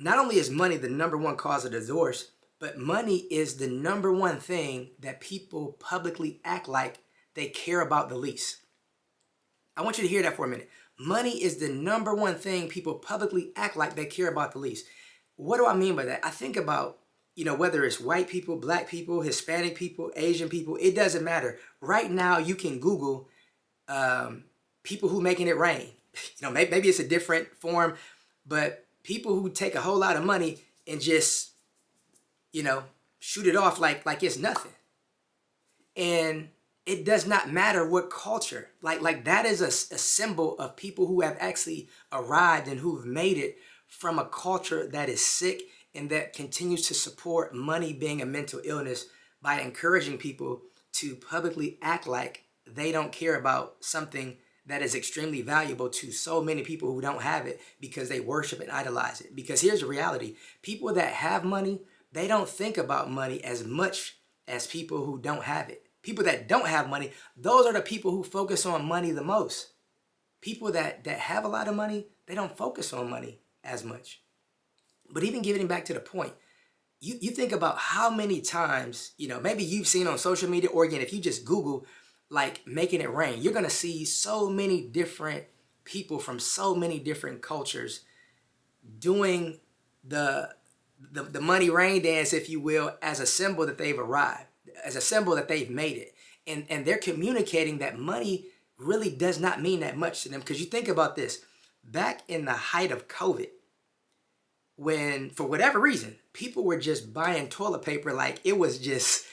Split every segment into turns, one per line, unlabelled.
not only is money the number one cause of divorce, but money is the number one thing that people publicly act like they care about the least. I want you to hear that for a minute. Money is the number one thing people publicly act like they care about the least. What do I mean by that? I think about, whether it's white people, black people, Hispanic people, Asian people, it doesn't matter. Right now, you can Google people who making it rain. Maybe it's a different form, but people who take a whole lot of money and just, shoot it off like it's nothing. And it does not matter what culture. Like that is a symbol of people who have actually arrived and who've made it from a culture that is sick and that continues to support money being a mental illness by encouraging people to publicly act like they don't care about something that is extremely valuable to so many people who don't have it because they worship and idolize it. Because here's the reality. People that have money, they don't think about money as much as people who don't have it. People that don't have money, those are the people who focus on money the most. People that have a lot of money, they don't focus on money as much. But even getting back to the point, you think about how many times, maybe you've seen on social media, or again, if you just Google, like making it rain, you're going to see so many different people from so many different cultures doing the money rain dance, if you will, as a symbol that they've arrived, as a symbol that they've made it. And they're communicating that money really does not mean that much to them. Because you think about this, back in the height of COVID, when for whatever reason, people were just buying toilet paper like it was just,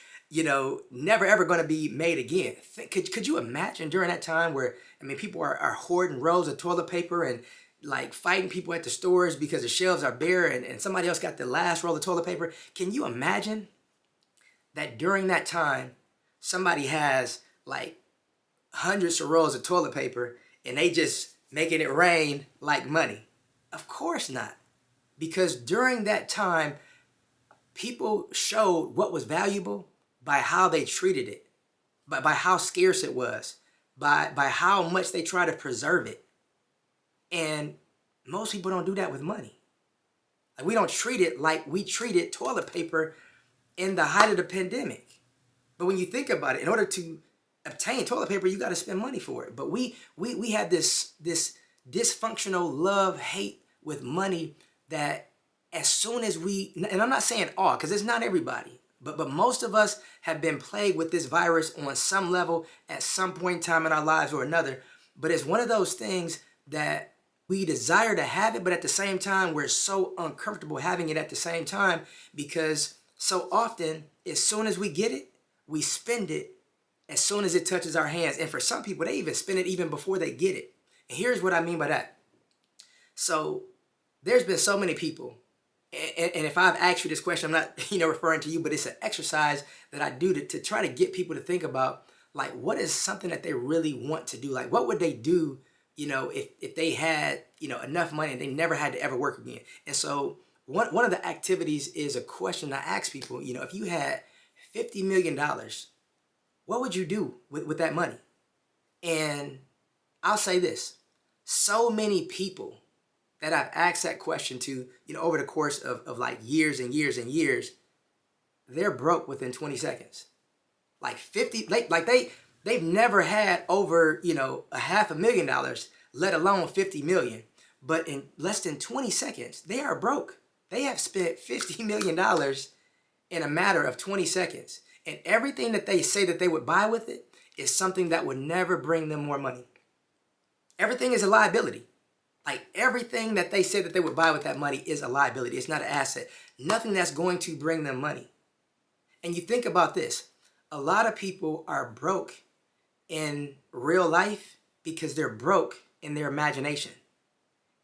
never ever going to be made again. Could you imagine during that time where, people are hoarding rolls of toilet paper and like fighting people at the stores because the shelves are bare and somebody else got the last roll of toilet paper? Can you imagine that during that time, somebody has like hundreds of rolls of toilet paper and they just making it rain like money? Of course not. Because during that time, people showed what was valuable by how they treated it, by how scarce it was, by how much they try to preserve it. And most people don't do that with money. Like, we don't treat it like we treated toilet paper in the height of the pandemic. But when you think about it, in order to obtain toilet paper, you got to spend money for it. But we had this dysfunctional love-hate with money that as soon as and I'm not saying all, because it's not everybody, but most of us have been plagued with this virus on some level at some point in time in our lives or another. But it's one of those things that we desire to have it, but at the same time, we're so uncomfortable having it at the same time because so often, as soon as we get it, we spend it as soon as it touches our hands. And for some people, they even spend it even before they get it. And here's what I mean by that. So there's been so many people, and if I've asked you this question, I'm not, referring to you, but it's an exercise that I do to try to get people to think about, like, what is something that they really want to do? Like, what would they do, if they had, enough money and they never had to ever work again? And so one of the activities is a question I ask people, if you had $50 million, what would you do with that money? And I'll say this, so many people that I've asked that question to, over the course of like years and years and years, they're broke within 20 seconds. Like they've never had over, $500,000, let alone 50 million. But in less than 20 seconds, they are broke. They have spent $50 million in a matter of 20 seconds. And everything that they say that they would buy with it is something that would never bring them more money. Everything is a liability. Like everything that they said that they would buy with that money is a liability. It's not an asset. Nothing that's going to bring them money. And you think about this. A lot of people are broke in real life because they're broke in their imagination.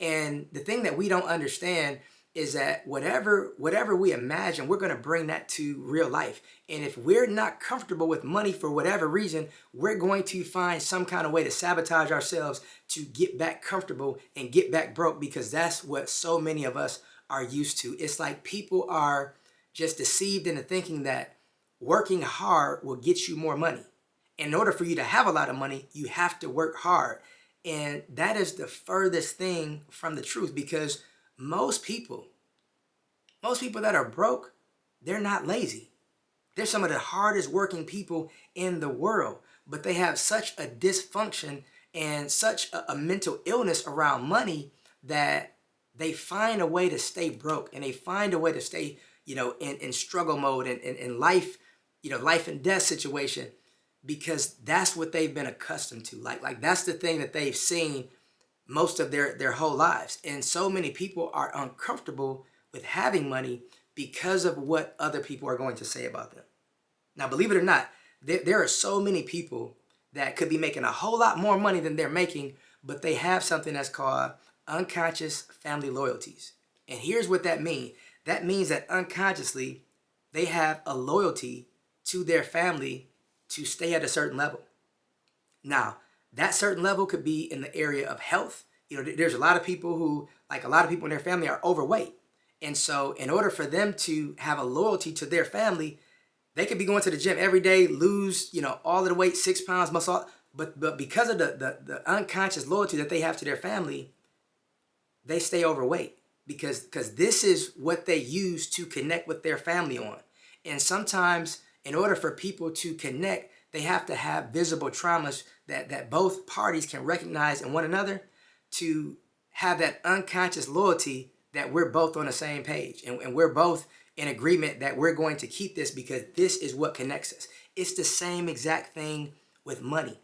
And the thing that we don't understand is that whatever we imagine, we're going to bring that to real life. And if we're not comfortable with money for whatever reason, we're going to find some kind of way to sabotage ourselves to get back comfortable and get back broke, because that's what so many of us are used to. It's like people are just deceived into thinking that working hard will get you more money. In order for you to have a lot of money, you have to work hard. And that is the furthest thing from the truth, because most people Most people that are broke, they're not lazy. They're some of the hardest working people in the world, but they have such a dysfunction and such a mental illness around money that they find a way to stay broke, and they find a way to stay, in struggle mode and in life, life and death situation, because that's what they've been accustomed to. Like that's the thing that they've seen most of their whole lives. And so many people are uncomfortable with having money because of what other people are going to say about them. Now, believe it or not, there are so many people that could be making a whole lot more money than they're making, but they have something that's called unconscious family loyalties. And here's what that means. That means that unconsciously, they have a loyalty to their family to stay at a certain level. Now, that certain level could be in the area of health. There's a lot of people who, like a lot of people in their family, are overweight. And so in order for them to have a loyalty to their family, they could be going to the gym every day, lose, all of the weight, 6 pounds, muscle, but because of the unconscious loyalty that they have to their family, they stay overweight because this is what they use to connect with their family on. And sometimes in order for people to connect, they have to have visible traumas that both parties can recognize in one another to have that unconscious loyalty that we're both on the same page and we're both in agreement that we're going to keep this because this is what connects us. It's the same exact thing with money.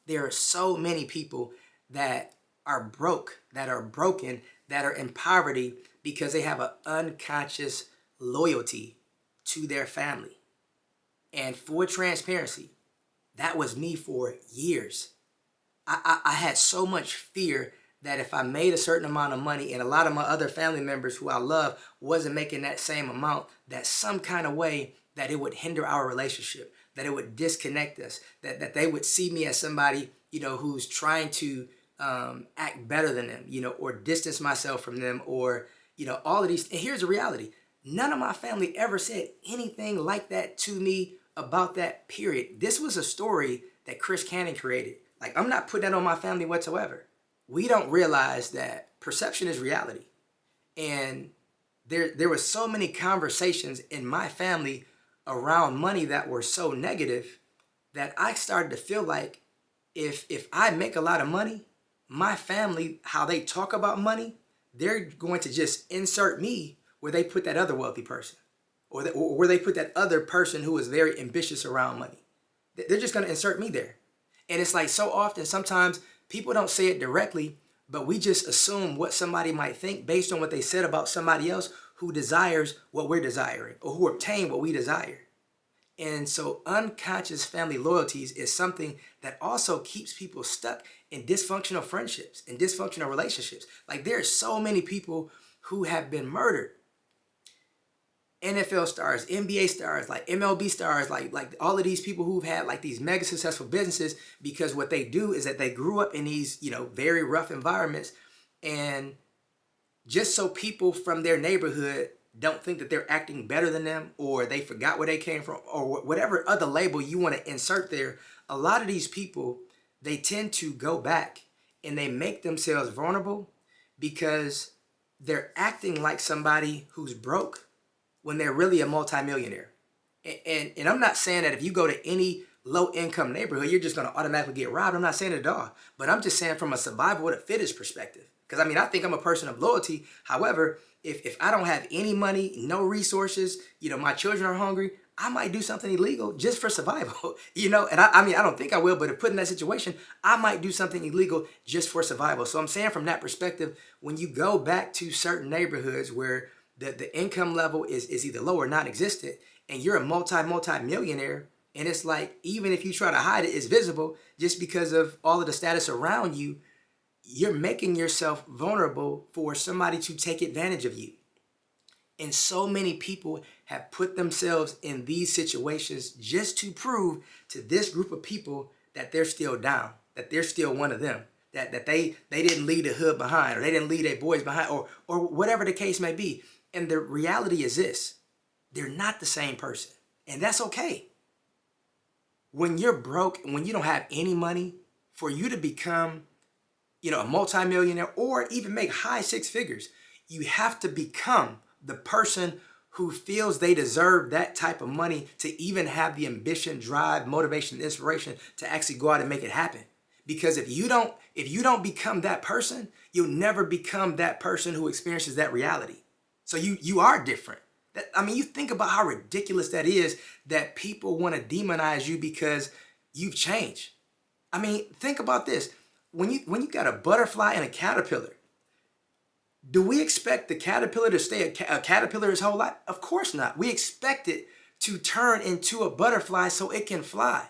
There are so many people that are broke, that are broken, that are in poverty because they have an unconscious loyalty to their family. And for transparency, that was me for years. I had so much fear that if I made a certain amount of money and a lot of my other family members who I love wasn't making that same amount, that some kind of way that it would hinder our relationship, that it would disconnect us, that they would see me as somebody, who's trying to act better than them, or distance myself from them, or, all of these. And here's the reality. None of my family ever said anything like that to me about that period. This was a story that Chris Cannon created. Like, I'm not putting that on my family whatsoever. We don't realize that perception is reality. And there were so many conversations in my family around money that were so negative that I started to feel like if I make a lot of money, my family, how they talk about money, they're going to just insert me where they put that other wealthy person or where they put that other person who is very ambitious around money. They're just going to insert me there. And it's like so often, sometimes people don't say it directly, but we just assume what somebody might think based on what they said about somebody else who desires what we're desiring or who obtained what we desire. And so unconscious family loyalties is something that also keeps people stuck in dysfunctional friendships and dysfunctional relationships. Like, there are so many people who have been murdered. NFL stars, NBA stars, like MLB stars, like all of these people who've had like these mega successful businesses because what they do is that they grew up in these, very rough environments. And just so people from their neighborhood don't think that they're acting better than them, or they forgot where they came from, or whatever other label you want to insert there, a lot of these people, they tend to go back and they make themselves vulnerable because they're acting like somebody who's broke when they're really a multimillionaire. And I'm not saying that if you go to any low income neighborhood, you're just going to automatically get robbed. I'm not saying it at all. But I'm just saying from a survival of the fittest perspective. Because I think I'm a person of loyalty. However, if I don't have any money, no resources, my children are hungry, I might do something illegal just for survival, and I don't think I will, but if put in that situation, I might do something illegal just for survival. So I'm saying from that perspective, when you go back to certain neighborhoods where the income level is either low or non-existent, and you're a multi-millionaire, and it's like, even if you try to hide it, it's visible just because of all of the status around you, you're making yourself vulnerable for somebody to take advantage of you. And so many people have put themselves in these situations just to prove to this group of people that they're still down, that they're still one of them, that they didn't leave the hood behind, or they didn't leave their boys behind, or whatever the case may be. And the reality is this: they're not the same person. And that's okay. When you're broke and when you don't have any money, for you to become, a multimillionaire or even make high six figures, you have to become the person who feels they deserve that type of money to even have the ambition, drive, motivation, inspiration to actually go out and make it happen. Because if you don't become that person, you'll never become that person who experiences that reality. So you are different. You think about how ridiculous that is, that people want to demonize you because you've changed. Think about this. When you got a butterfly and a caterpillar, do we expect the caterpillar to stay a caterpillar his whole life? Of course not. We expect it to turn into a butterfly so it can fly.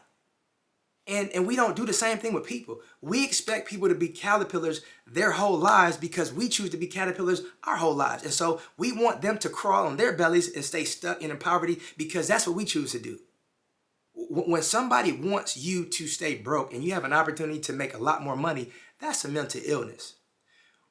And we don't do the same thing with people. We expect people to be caterpillars their whole lives because we choose to be caterpillars our whole lives. And so we want them to crawl on their bellies and stay stuck in poverty because that's what we choose to do. When somebody wants you to stay broke and you have an opportunity to make a lot more money, that's a mental illness.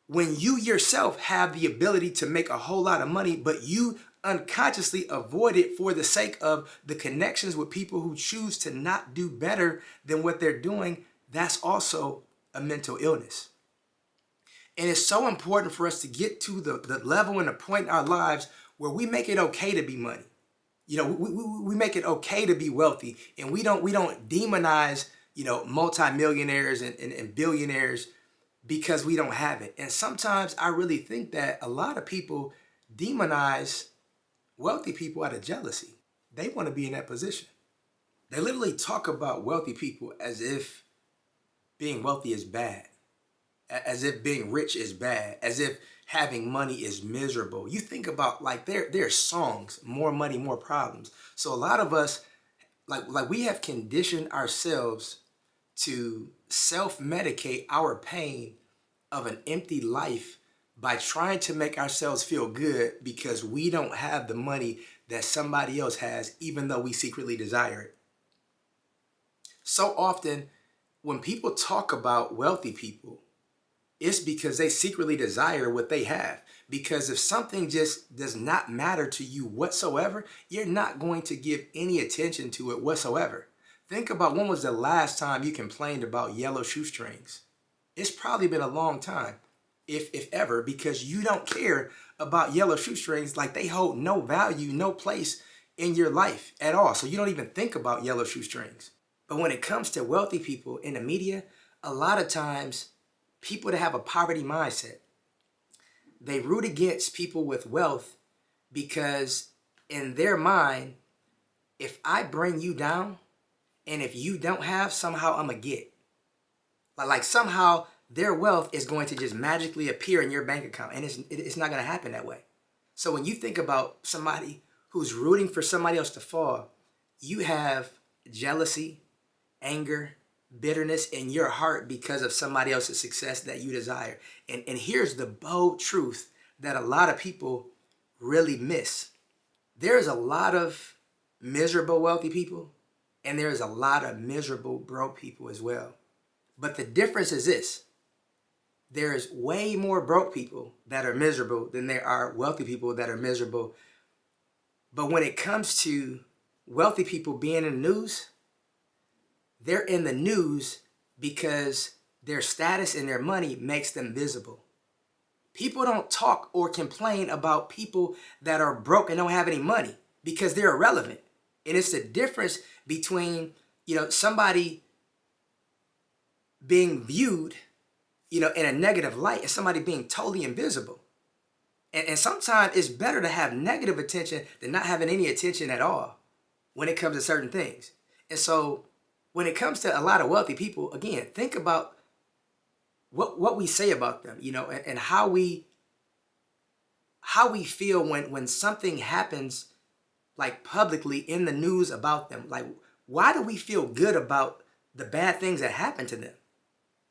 When you yourself have the ability to make a whole lot of money, but you unconsciously avoid it for the sake of the connections with people who choose to not do better than what they're doing, that's also a mental illness. And it's so important for us to get to the level and the point in our lives where we make it okay to be money. We make it okay to be wealthy, and we don't demonize, multimillionaires and billionaires because we don't have it. And sometimes I really think that a lot of people demonize wealthy people out of jealousy. They want to be in that position. They literally talk about wealthy people as if being wealthy is bad, as if being rich is bad, as if having money is miserable. You think about their songs, more money, more problems. So a lot of us, we have conditioned ourselves to self-medicate our pain of an empty life by trying to make ourselves feel good because we don't have the money that somebody else has, even though we secretly desire it. So often, when people talk about wealthy people, it's because they secretly desire what they have. Because if something just does not matter to you whatsoever, you're not going to give any attention to it whatsoever. Think about, when was the last time you complained about yellow shoestrings? It's probably been a long time, if ever, because you don't care about yellow shoestrings. They hold no value, no place in your life at all. So you don't even think about yellow shoestrings. But when it comes to wealthy people in the media, a lot of times people that have a poverty mindset, they root against people with wealth because in their mind, if I bring you down and if you don't have, somehow I'm going to get. Somehow their wealth is going to just magically appear in your bank account, and it's not going to happen that way. So when you think about somebody who's rooting for somebody else to fall, you have jealousy, anger, bitterness in your heart because of somebody else's success that you desire. And here's the bold truth that a lot of people really miss. There's a lot of miserable wealthy people, and there's a lot of miserable broke people as well. But the difference is this: there's way more broke people that are miserable than there are wealthy people that are miserable. But when it comes to wealthy people being in the news, they're in the news because their status and their money makes them visible. People don't talk or complain about people that are broke and don't have any money because they're irrelevant. And it's the difference between, somebody being viewed, in a negative light and somebody being totally invisible. And sometimes it's better to have negative attention than not having any attention at all when it comes to certain things. And so when it comes to a lot of wealthy people, again, think about what we say about them, and how we feel when something happens publicly in the news about them. Why do we feel good about the bad things that happen to them?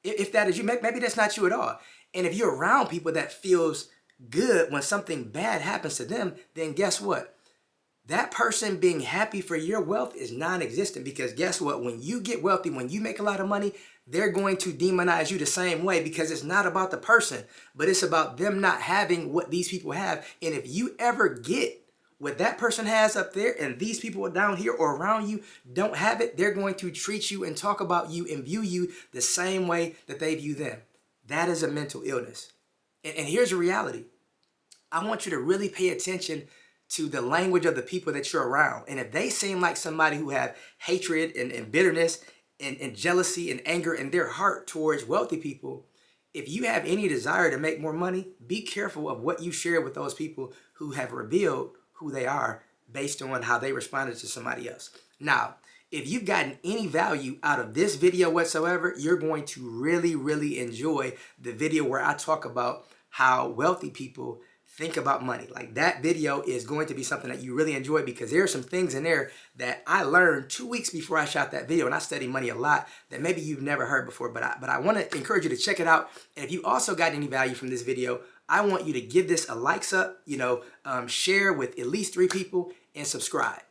If that is you, maybe that's not you at all. And if you're around people that feels good when something bad happens to them, then guess what? That person being happy for your wealth is non-existent, because guess what? When you get wealthy, when you make a lot of money, they're going to demonize you the same way, because it's not about the person, but it's about them not having what these people have. And if you ever get what that person has up there and these people down here or around you don't have it, they're going to treat you and talk about you and view you the same way that they view them. That is a mental illness. And here's the reality. I want you to really pay attention to the language of the people that you're around. And if they seem like somebody who have hatred and bitterness and jealousy and anger in their heart towards wealthy people, if you have any desire to make more money, be careful of what you share with those people who have revealed who they are based on how they responded to somebody else. Now, if you've gotten any value out of this video whatsoever, you're going to really, really enjoy the video where I talk about how wealthy people think about money. Like, that video is going to be something that you really enjoy, because there are some things in there that I learned 2 weeks before I shot that video, and I study money a lot, that maybe you've never heard before, but I want to encourage you to check it out. And if you also got any value from this video, I want you to give this a likes up, share with at least 3 people, and subscribe.